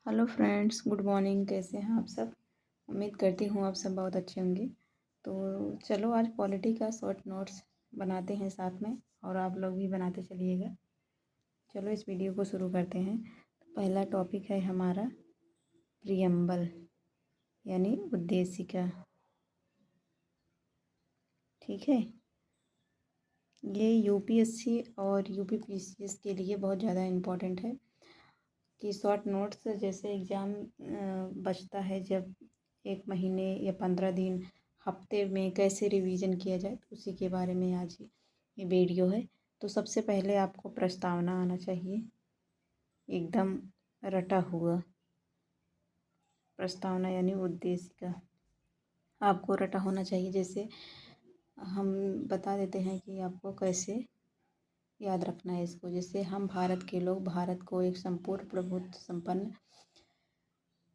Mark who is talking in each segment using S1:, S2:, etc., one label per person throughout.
S1: Hello friends, good morning. कैसे हैं आप सब? उम्मीद करती हूँ आप सब बहुत अच्छे होंगे। तो चलो आज पॉलिटी का शॉर्ट नोट्स बनाते हैं साथ में, और आप लोग भी बनाते चलिएगा। चलो इस वीडियो को शुरू करते हैं। तो पहला टॉपिक है हमारा प्रियम्बल यानी उद्देशिका। ठीक है, ये यूपीएससी और यूपीपीसीएस के लिए बहुत ज़्यादा इम्पोर्टेंट है कि शॉर्ट नोट्स जैसे एग्ज़ाम बचता है, जब एक महीने या 15 दिन हफ्ते में कैसे रिवीजन किया जाए, तो उसी के बारे में आज ये वीडियो है। तो सबसे पहले आपको प्रस्तावना आना चाहिए, एकदम रटा हुआ। प्रस्तावना यानी उद्देशिका आपको रटा होना चाहिए। जैसे हम बता देते हैं कि आपको कैसे याद रखना है इसको। जैसे हम भारत के लोग भारत को एक संपूर्ण प्रभुत्व संपन्न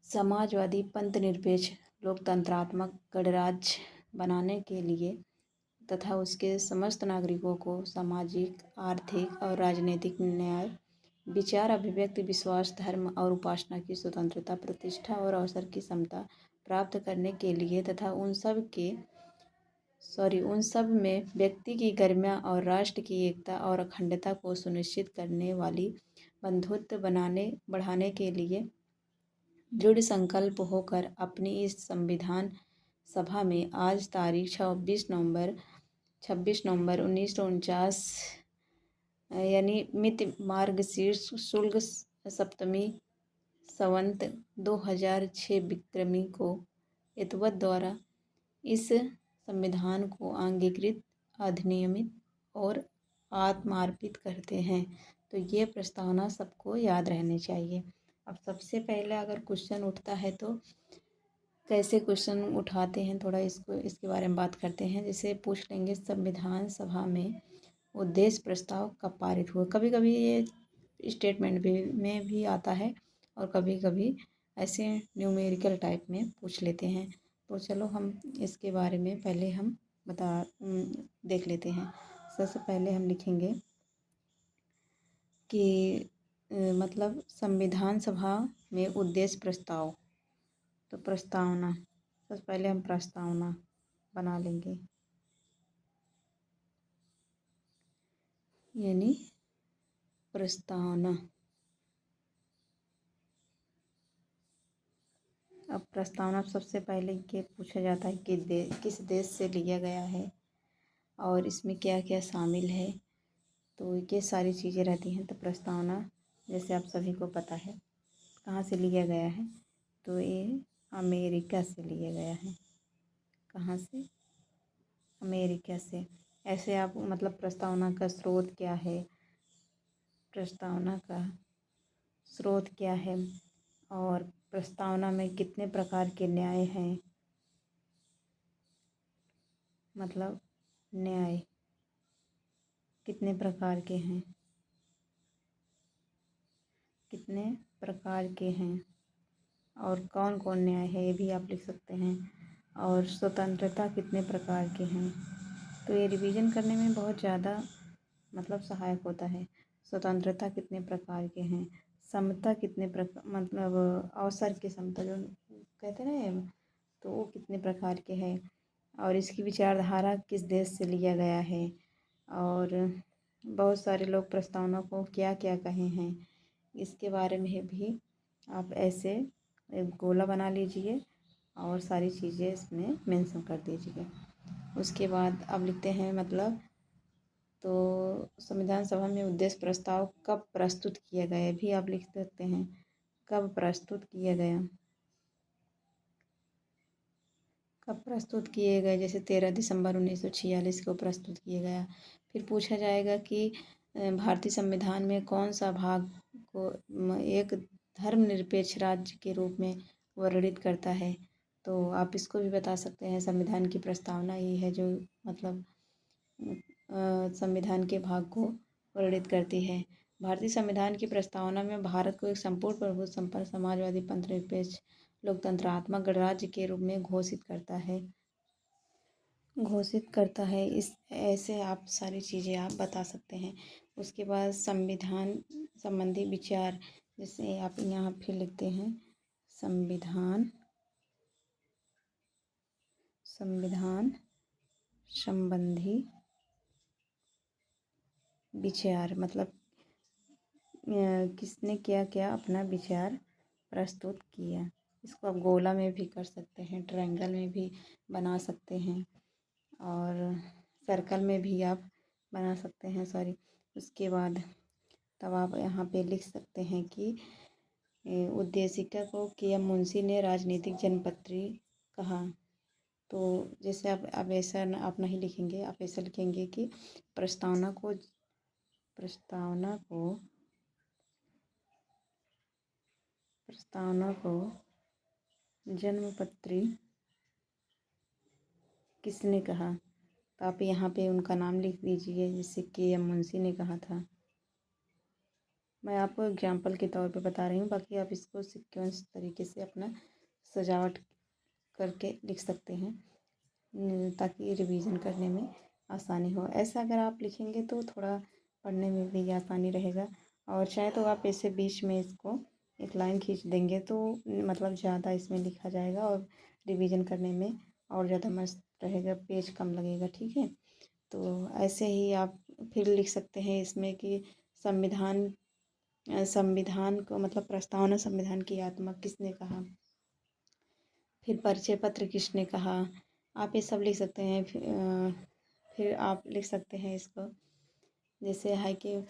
S1: समाजवादी पंथनिरपेक्ष लोकतंत्रात्मक गणराज्य बनाने के लिए तथा उसके समस्त नागरिकों को सामाजिक, आर्थिक और राजनीतिक न्याय, विचार, अभिव्यक्ति, विश्वास, धर्म और उपासना की स्वतंत्रता, प्रतिष्ठा और अवसर की समता प्राप्त करने के लिए तथा उन सब में व्यक्ति की गरिमा और राष्ट्र की एकता और अखंडता को सुनिश्चित करने वाली बंधुत्व बढ़ाने के लिए दृढ़ संकल्प होकर अपनी इस संविधान सभा में आज तारीख 26 नवंबर 1949 यानी मिति मार्गशीर्ष शुक्ल सप्तमी संवत 2006 विक्रमी को एतवत द्वारा इस संविधान को अंगीकृत, अधिनियमित और आत्मार्पित करते हैं। तो ये प्रस्तावना सबको याद रहनी चाहिए। अब सबसे पहले अगर क्वेश्चन उठता है तो कैसे क्वेश्चन उठाते हैं, थोड़ा इसके बारे में बात करते हैं। जैसे पूछ लेंगे संविधान सभा में उद्देश्य प्रस्ताव कब पारित हुआ। कभी कभी ये स्टेटमेंट में भी आता है और कभी कभी ऐसे न्यूमेरिकल टाइप में पूछ लेते हैं। तो चलो हम इसके बारे में पहले हम देख लेते हैं। सबसे पहले हम लिखेंगे कि मतलब संविधान सभा में उद्देश्य प्रस्ताव। तो प्रस्तावना, सबसे पहले हम प्रस्तावना बना लेंगे यानी प्रस्तावना। अब प्रस्तावना सबसे पहले ये पूछा जाता है कि किस देश से लिया गया है और इसमें क्या क्या शामिल है। तो ये सारी चीज़ें रहती हैं। तो प्रस्तावना जैसे आप सभी को पता है कहाँ से लिया गया है, तो ये अमेरिका से लिया गया है। कहाँ से? अमेरिका से। ऐसे आप मतलब प्रस्तावना का स्रोत क्या है, प्रस्तावना का स्रोत क्या है और प्रस्तावना में कितने प्रकार के न्याय हैं, मतलब न्याय कितने प्रकार के हैं, कितने प्रकार के हैं और कौन कौन न्याय है, ये भी आप लिख सकते हैं। और स्वतंत्रता कितने प्रकार के हैं। तो ये रिवीजन करने में बहुत ज़्यादा मतलब सहायक होता है। स्वतंत्रता कितने प्रकार के हैं, समता कितने प्रकार मतलब अवसर की समता जो कहते हैं ना, तो वो कितने प्रकार के हैं और इसकी विचारधारा किस देश से लिया गया है। और बहुत सारे लोग प्रस्तावना को क्या क्या कहे हैं, इसके बारे में भी आप ऐसे एक गोला बना लीजिए और सारी चीज़ें इसमें मेंशन कर दीजिए। उसके बाद अब लिखते हैं मतलब, तो संविधान सभा में उद्देश्य प्रस्ताव कब प्रस्तुत किया गया भी आप लिख सकते हैं। कब प्रस्तुत किया गया, कब प्रस्तुत किए गए। जैसे 13 दिसंबर 1946 को प्रस्तुत किया गया। फिर पूछा जाएगा कि भारतीय संविधान में कौन सा भाग को एक धर्मनिरपेक्ष राज्य के रूप में वर्णित करता है। तो आप इसको भी बता सकते हैं। संविधान की प्रस्तावना ही है जो मतलब संविधान के भाग को वर्णित करती है। भारतीय संविधान की प्रस्तावना में भारत को एक संपूर्ण प्रभुत्व संपन्न समाजवादी पंथनिरपेक्ष लोकतंत्रात्मक गणराज्य के रूप में घोषित करता है। इस ऐसे आप सारी चीज़ें आप बता सकते हैं। उसके बाद संविधान संबंधी विचार, जैसे आप यहाँ फिर लिखते हैं संविधान संविधान संबंधी विचार, मतलब किसने क्या क्या अपना विचार प्रस्तुत किया। इसको आप गोला में भी कर सकते हैं, ट्रायंगल में भी बना सकते हैं और सर्कल में भी आप बना सकते हैं, सॉरी। उसके बाद तब आप यहाँ पे लिख सकते हैं कि उद्देशिका को के.एम. मुंशी ने राजनीतिक जनपत्री कहा। तो जैसे आप ऐसा आप नहीं लिखेंगे, आप ऐसा लिखेंगे कि प्रस्तावना को प्रस्तावना को जन्मपत्री किसने कहा। तो आप यहाँ पे उनका नाम लिख दीजिए, जैसे के.एम. मुंशी ने कहा था। मैं आपको एग्जाम्पल के तौर पे बता रही हूँ, बाकी आप इसको सीक्वेंस तरीके से अपना सजावट करके लिख सकते हैं ताकि रिवीजन करने में आसानी हो। ऐसा अगर आप लिखेंगे तो थोड़ा पढ़ने में भी आसानी रहेगा। और चाहे तो आप ऐसे बीच में इसको एक लाइन खींच देंगे तो मतलब ज़्यादा इसमें लिखा जाएगा और रिवीजन करने में और ज़्यादा मस्त रहेगा, पेज कम लगेगा। ठीक है, तो ऐसे ही आप फिर लिख सकते हैं इसमें कि संविधान को मतलब प्रस्तावना संविधान की आत्मा किसने कहा। फिर परिचय पत्र किसने कहा। आप ये सब लिख सकते हैं। फिर आप लिख सकते हैं इसको, जैसे है कि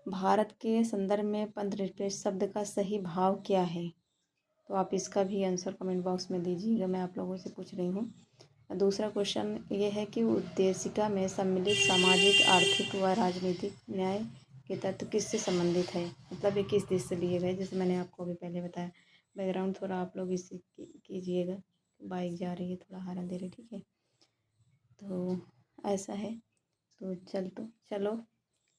S1: भारत के संदर्भ में पंथनिरपेक्ष शब्द का सही भाव क्या है। तो आप इसका भी आंसर कमेंट बॉक्स में दीजिएगा, मैं आप लोगों से पूछ रही हूँ। दूसरा क्वेश्चन ये है कि उद्देशिका में सम्मिलित सामाजिक, आर्थिक व राजनीतिक न्याय के तत्व किससे संबंधित है। मतलब ये किस देश से लिए गए, जैसे मैंने आपको अभी पहले बताया। बैकग्राउंड थोड़ा आप लोग इसे कीजिएगा, बाइक जा रही है, थोड़ा हॉर्न दे रही, ठीक है। तो ऐसा है, तो चलो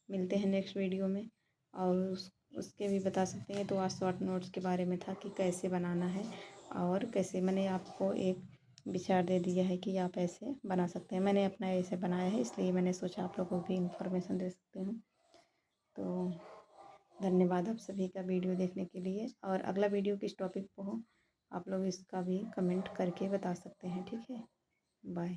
S1: मिलते हैं नेक्स्ट वीडियो में। और उसके भी बता सकते हैं। तो आज शॉर्ट नोट्स के बारे में था कि कैसे बनाना है और कैसे मैंने आपको एक विचार दे दिया है कि आप ऐसे बना सकते हैं। मैंने अपना ऐसे बनाया है, इसलिए मैंने सोचा आप लोगों को भी इंफॉर्मेशन दे सकती हूँ। तो धन्यवाद आप सभी का वीडियो देखने के लिए। और अगला वीडियो किस टॉपिक पर हो आप लोग इसका भी कमेंट करके बता सकते हैं, ठीक है। बाय।